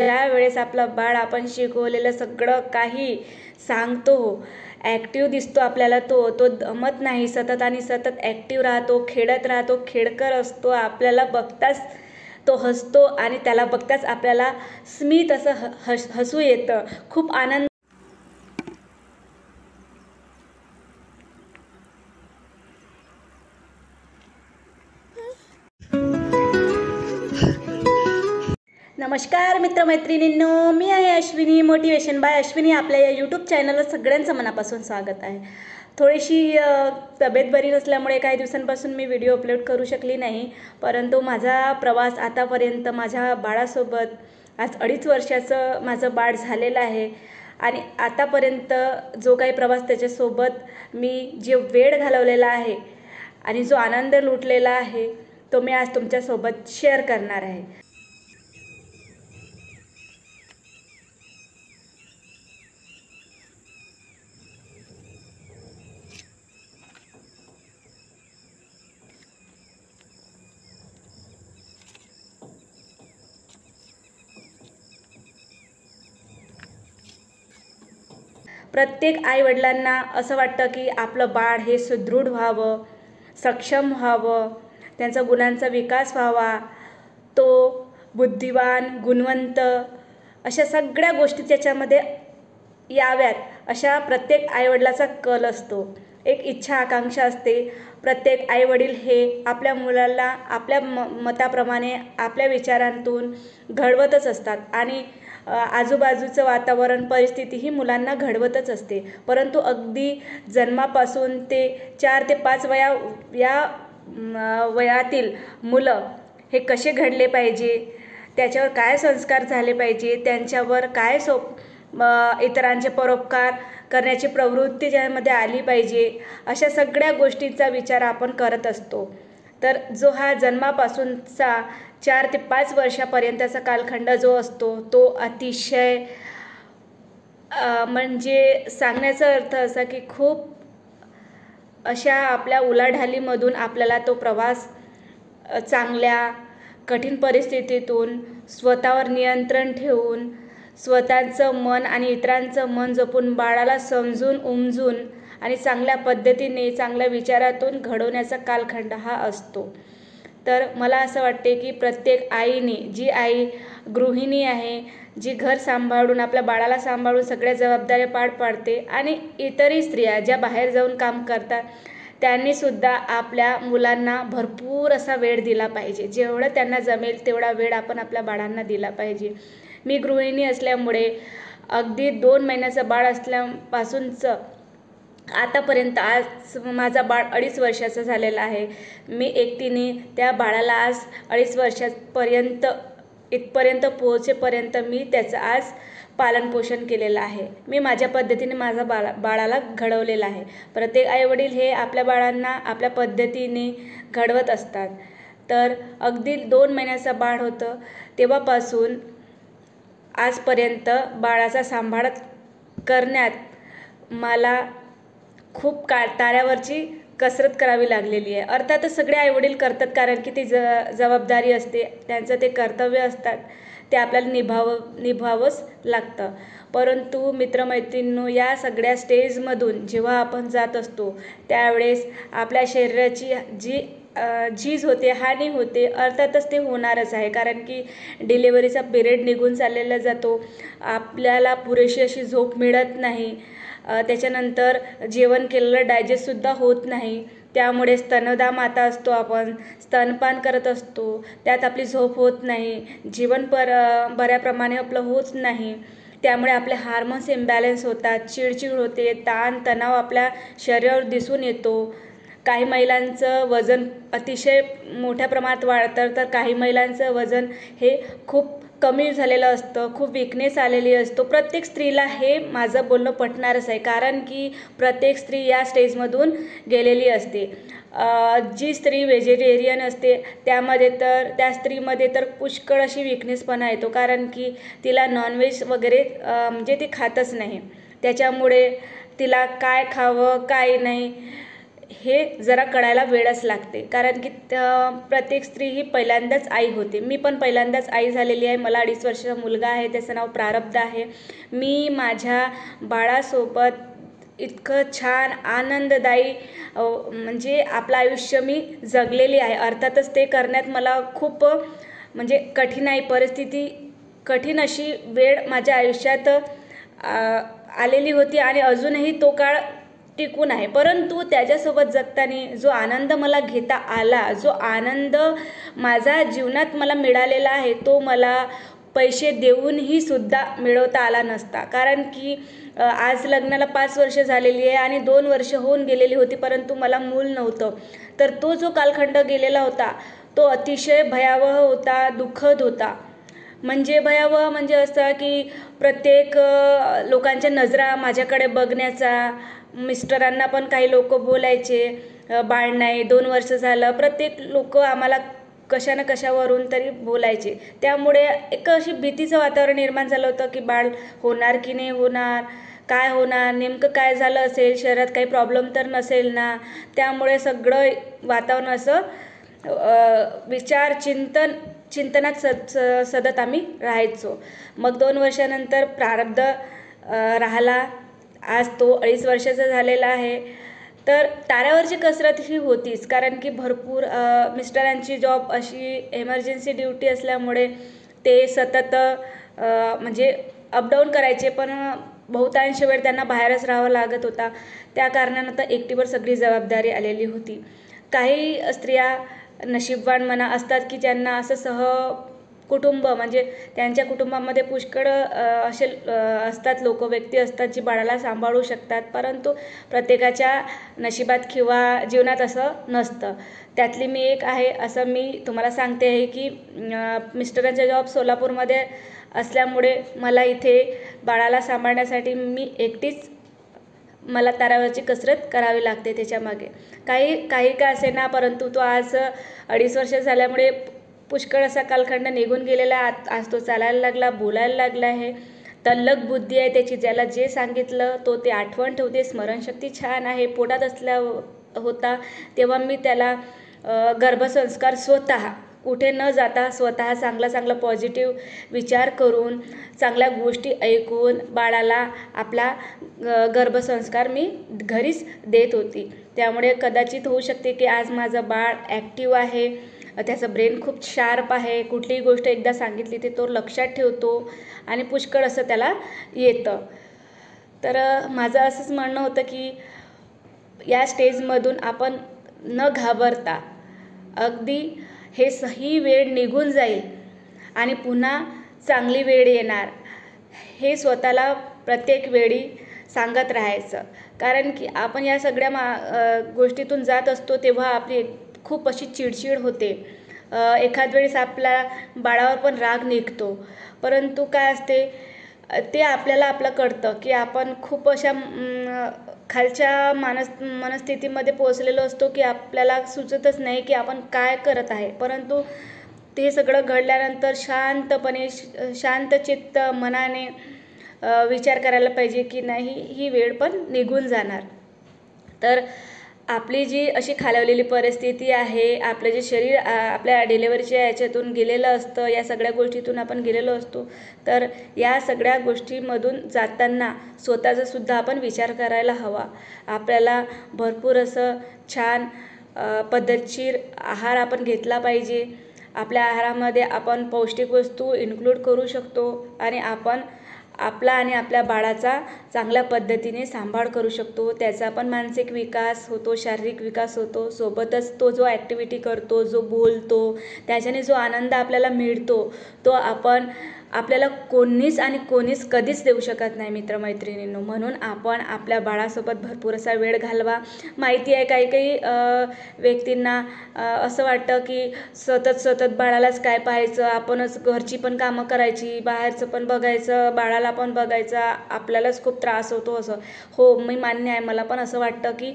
त्यावेळेस आपलं बाळ आपण शिकवलेलं सगळं काही सांगतो, ॲक्टिव्ह दिसतो आपल्याला, तो दमत नाही, सतत आणि सतत ॲक्टिव्ह राहतो, खेळत राहतो, खेळकर असतो, आपल्याला बघताच तो हसतो आणि त्याला बघताच आपल्याला स्मित असं हसू येतं, खूप आनंद. नमस्कार मित्रमैत्रिणींनो, मी आहे अश्विनी, मोटिवेशन बाय अश्विनी. आपल्या या यूट्यूब चॅनलवर सगळ्यांचं मनापासून स्वागत आहे. थोडीशी तब्येत बरी नसल्यामुळे काही दिवसांपासून मी व्हिडिओ अपलोड करू शकली नाही, परंतु माझा प्रवास आतापर्यंत माझ्या बाळासोबत, आज 2.5 वर्षाचं माझं बाळ झालेलं आहे आणि आतापर्यंत जो काही प्रवास त्याच्यासोबत मी जे वेळ घालवलेला आहे आणि जो आनंद लुटलेला आहे तो मी आज तुमच्यासोबत शेअर करणार आहे. प्रत्येक आईवडिलांना असं वाटतं की आपलं बाळ हे सुदृढ व्हावं, सक्षम व्हावं, त्यांचा गुणांचा विकास व्हावा, तो बुद्धिवान, गुणवंत अशा सगळ्या गोष्टी त्याच्यामध्ये याव्यात, अशा प्रत्येक आईवडिलाचा कल असतो, एक इच्छा आकांक्षा असते. प्रत्येक आईवडील हे आपल्या मुलाला आपल्या मताप्रमाणे, आपल्या विचारांतून घडवतच असतात आणि आजूबाजूचं वातावरण, परिस्थिती ही मुलांना घडवतच असते. परंतु अगदी जन्मापासून ते 4 ते 5 वयातील मुलं हे कसे घडले पाहिजे, त्याच्यावर काय संस्कार झाले पाहिजे, त्यांच्यावर काय इतरांचे परोपकार करण्याची प्रवृत्ती ज्यामध्ये आली पाहिजे, अशा सगळ्या गोष्टींचा विचार आपण करत असतो. तर जो हा जन्मापासूनचा 4 ते 5 वर्षापर्यंतचा कालखंड जो असतो तो अतिशय म्हणजे सांगण्याचा अर्थ असा की खूप अशा आपल्या उलाढालीमधून आपल्याला तो प्रवास चांगल्या कठीण परिस्थितीतून स्वतःवर नियंत्रण ठेवून, स्वतःचं मन आणि इतरांचं मन जपून, बाळाला समजून उमजून आणि चांगल्या पद्धतीने, चांगल्या विचारातून घडवण्याचा कालखंड हा असतो. तर मला असं वाटते की प्रत्येक आईने, जी आई गृहिणी आहे, जी घर सांभाळून, आपल्या बाळाला सांभाळून सगळ्या जबाबदाऱ्या पार पाडते, आणि इतरही स्त्रिया ज्या बाहेर जाऊन काम करतात, त्यांनीसुद्धा आपल्या मुलांना भरपूर असा वेळ दिला पाहिजे. जेवढं त्यांना जमेल तेवढा वेळ आपण आपल्या बाळांना दिला पाहिजे. मी गृहिणी असल्यामुळे अगदी 2 महिन्याचं बाळ असल्यापासूनचं आतापर्यंत, आज माझा बाळ 2.5 वर्षाचा झालेला आहे. मी एकटीने त्या बाळाला आज 2.5 वर्षापर्यंत इथपर्यंत पोहोचेपर्यंत मी त्याचं आज पालनपोषण केलेलं आहे. मी माझ्या पद्धतीने माझा बाळाला घडवलेलं आहे. प्रत्येक आईवडील हे आपल्या बाळांना आपल्या पद्धतीने घडवत असतात. तर अगदी 2 महिन्याचं बाळ होतं तेव्हापासून आजपर्यंत बाळाचा सांभाळ करण्यात मला खूप ताऱ्यावरची कसरत करावी लागलेली आहे. अर्थातच सगळे आईवडील करतात, कारण की ती जबाबदारी असते, त्यांचं ते कर्तव्य असतात, ते आपल्याला निभावंच लागतं. परंतु मित्रमैत्रिणींनो, या सगळ्या स्टेजमधून जेव्हा आपण जात असतो त्यावेळेस आपल्या शरीराची जी झीज होते, हानी होते, अर्थातच ते होणारच आहे, कारण की डिलिव्हरीचा पिरियड निघून चाललेला जातो, आपल्याला पुरेशी अशी झोप मिळत नाही, त्याच्यानंतर जेवण केलेलं डायजेस्टसुद्धा होत नाही, त्यामुळे स्तनदा माता असतो, आपण स्तनपान करत असतो, त्यात आपली झोप होत नाही, जीवन बऱ्याप्रमाणे आपलं होत नाही, त्यामुळे आपले हार्मोन्स इम्बॅलन्स होतात, चिडचिड होते, ताण तणाव आपल्या शरीरावर दिसून येतो. काही महिलांचं वजन अतिशय मोठ्या प्रमाणात वाढतं, तर काही महिलांचं वजन हे खूप कमी झालेलं असतं, खूप विकनेस आलेली असतो. प्रत्येक स्त्रीला हे माझं बोलणं पटणारच आहे, कारण की प्रत्येक स्त्री या स्टेजमधून गेलेली असते. जी स्त्री व्हेजिटेरियन असते त्या स्त्रीमध्ये तर पुष्कळ अशी विकनेसपणा येतो, कारण की तिला नॉनव्हेज वगैरे म्हणजे ती खातच नाही, त्याच्यामुळे तिला काय खावं काय नाही हे जरा कळायला वेळच लागते, कारण की प्रत्येक स्त्री ही पहिल्यांदाच आई होते. मी पण पहिल्यांदाच आई झालेली आहे. मला 2.5 वर्षाचा मुलगा आहे, त्याचं नाव प्रारब्ध आहे. मी माझ्या बाळासोबत इतकं छान आनंददायी म्हणजे आपलं आयुष्य मी जगलेली आहे. अर्थातच ते करण्यात मला खूप म्हणजे कठीण आहे परिस्थिती, कठीण अशी वेळ माझ्या आयुष्यात आलेली होती आणि अजूनही तो काळ टिकून आहे. परंतु त्याच्यासोबत जगताना जो आनंद मला घेता आला, जो आनंद माझ्या जीवनात मला मिळालेला आहे, तो मला पैसे देऊनही सुद्धा मिळवता आला नसता. कारण की आज लग्नाला 5 वर्ष झालेली आहे आणि 2 वर्ष होऊन गेलेली होती, परंतु मला मूल नव्हतं. तर तो जो कालखंड गेलेला होता तो अतिशय भयावह होता, दुःखद होता. म्हणजे भयावह म्हणजे असं की प्रत्येक लोकांच्या नजरा माझ्याकडे बघण्याचा, मिस्टरांना पण काही लोक बोलायचे, बाळ नाही, 2 वर्ष झालं, प्रत्येक लोक आम्हाला कशा ना कशावरून तरी बोलायचे. त्यामुळे एक अशी भीतीचं वातावरण निर्माण झालं होतं की बाळ होणार की नाही होणार, काय होणार, नेमकं काय झालं असेल, शरीरात काही प्रॉब्लेम तर नसेल ना. त्यामुळे सगळं वातावरण असं चिंतनात सतत आम्ही राहायचो. मग 2 वर्षानंतर प्रारब्ध राहिला. आज तो 2.5 वर्षाचा झालेला आहे. तर ताऱ्यावरची कसरत ही होतीच, कारण की भरपूर मिस्टरांची जॉब अशी एमर्जन्सी ड्युटी असल्यामुळे ते सतत म्हणजे अपडाऊन करायचे, पण बहुतांश वेळ त्यांना बाहेरच राहावं लागत होता. त्या कारणानं तर एकटीवर सगळी जबाबदारी आलेली होती. काही स्त्रिया नशीबवान म्हणा असतात की ज्यांना असं कुटुंब म्हणजे त्यांच्या कुटुंबामध्ये पुष्कळ असे असतात व्यक्ती असतात जी बाळाला सांभाळू शकतात. परंतु प्रत्येकाच्या नशिबात किंवा जीवनात असं नसतं. त्यातली मी एक आहे असं मी तुम्हाला सांगते आहे की मिस्टरांचा जॉब सोलापूरमध्ये असल्यामुळे मला इथे बाळाला सांभाळण्यासाठी मी एकटीच मला ताऱ्यावरची कसरत करावी लागते. त्याच्यामागे काही का असेना, परंतु तो आज 2.5 वर्ष झाल्यामुळे पुष्कळ असा कालखंड निघून गेलेला. आज तो चालायला लागला, बोलायला लागला आहे, तल्लख बुद्धी आहे त्याची. ज्याला जे सांगितलं तो ते आठवण ठेवते, स्मरणशक्ती छान आहे. पोटात असल्या होता तेव्हा मी त्याला गर्भसंस्कार स्वतः कुठे न जाता स्वतः चांगला पॉझिटिव्ह विचार करून, चांगल्या गोष्टी ऐकून बाळाला आपला गर्भसंस्कार मी घरीच देत होती. त्यामुळे कदाचित होऊ शकते की आज माझं बाळ ॲक्टिव्ह आहे, त्याचं ब्रेन खूप शार्प आहे. कुठलीही गोष्ट एकदा सांगितली ते तो लक्षात ठेवतो आणि पुष्कळ असं त्याला येतं. तर माझं असंच म्हणणं होतं की या स्टेजमधून आपण न घाबरता अगदी ही वेळ निघून जाईल आणि पुन्हा चांगली वेळ येणार हे स्वतःला प्रत्येक वेळी सांगत राहायचं. कारण की आपण या सगळ्या गोष्टीतून जात असतो तेव्हा आपली खूप अशी चिडचिड होते. एखाद वेळेस आपल्या बाळावर पण राग निघतो, परंतु काय असते ते आपलं कळतं की आपण खूप अशा खालच्या मनस्थितीमध्ये पोहोचलेलो असतो की आपल्याला सुचतच नाही की आपण काय करत आहे. परंतु ते सगळं घडल्यानंतर शांतपणे शांतचित्त मनाने विचार करायला पाहिजे की नाही, ही वेळ पण निघून जाणार. तर आपली जी अशी खालावलेली परिस्थिती आहे, आपलं जे शरीर आपल्या डिलेव्हरीच्या याच्यातून गेलेलं असतं, या सगळ्या गोष्टीतून आपण गेलेलो असतो. तर या सगळ्या गोष्टीमधून जाताना स्वतःचा सुद्धा आपण विचार करायला हवा. आपल्याला भरपूर असं छान पद्धतशीर आहार आपण घेतला पाहिजे. आपल्या आहारामध्ये आपण पौष्टिक वस्तू इन्क्लूड करू शकतो आणि आपण आपला आणि आपल्या बाळाचा चांगल्या पद्धतीने सांभाळ करू शकतो. त्याचा पण मानसिक विकास होतो, शारीरिक विकास होतो. सोबतच तो जो ॲक्टिव्हिटी करतो, जो बोलतो, त्याच्याने जो आनंद आपल्याला मिळतो तो आपल्याला कोणीच कधीच देऊ शकत नाही मित्रमैत्रिणींनो. म्हणून आपण आपल्या बाळासोबत भरपूर असा वेळ घालवा. माहिती आहे काही व्यक्तींना असं वाटतं की सतत बाळालाच काय पाहायचं, आपणच घरची पण कामं करायची, बाहेरचं पण बघायचं, बाळाला पण बघायचं, आपल्यालाच खूप त्रास होतो असं. हो, मी मान्य आहे, मला पण असं वाटतं की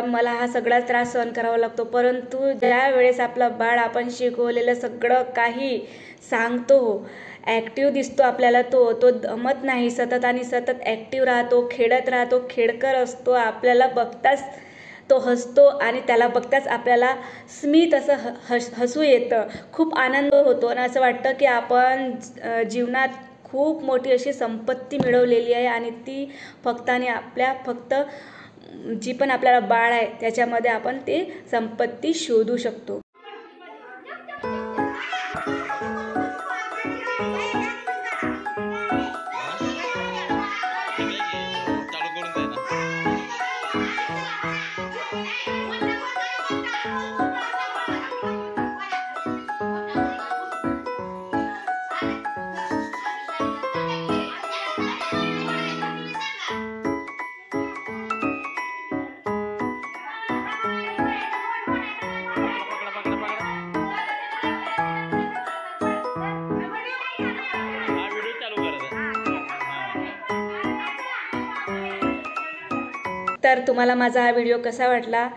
मला हा सगळा त्रास सहन करावा लागतो. परंतु ज्या वेळेस आपलं बाळ आपण शिकवलेलं सगळं काही सांगतो, ॲक्टिव्ह दिसतो आपल्याला, तो दमत नाही, सतत ॲक्टिव्ह राहतो, खेळत राहतो, खेळकर असतो, आपल्याला बघताच तो हसतो आणि त्याला बघताच आपल्याला स्मित असं हसू येतं, खूप आनंद होतो आणि असं वाटतं की आपण जीवनात खूप मोठी अशी संपत्ती मिळवलेली आहे आणि ती फक्त जी पण आपल्याला बाळ आहे त्याच्यामध्ये आपण ती संपत्ती शोधू शकतो. तर तुम्हाला माझा हा व्हिडिओ कसा वाटला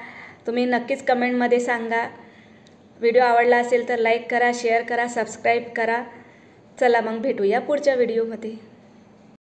तुम्ही नक्कीच कमेंटमध्ये सांगा. व्हिडिओ आवडला असेल तर लाईक करा, शेअर करा, सबस्क्राईब करा. चला मग भेटूया पुढच्या व्हिडिओमध्ये.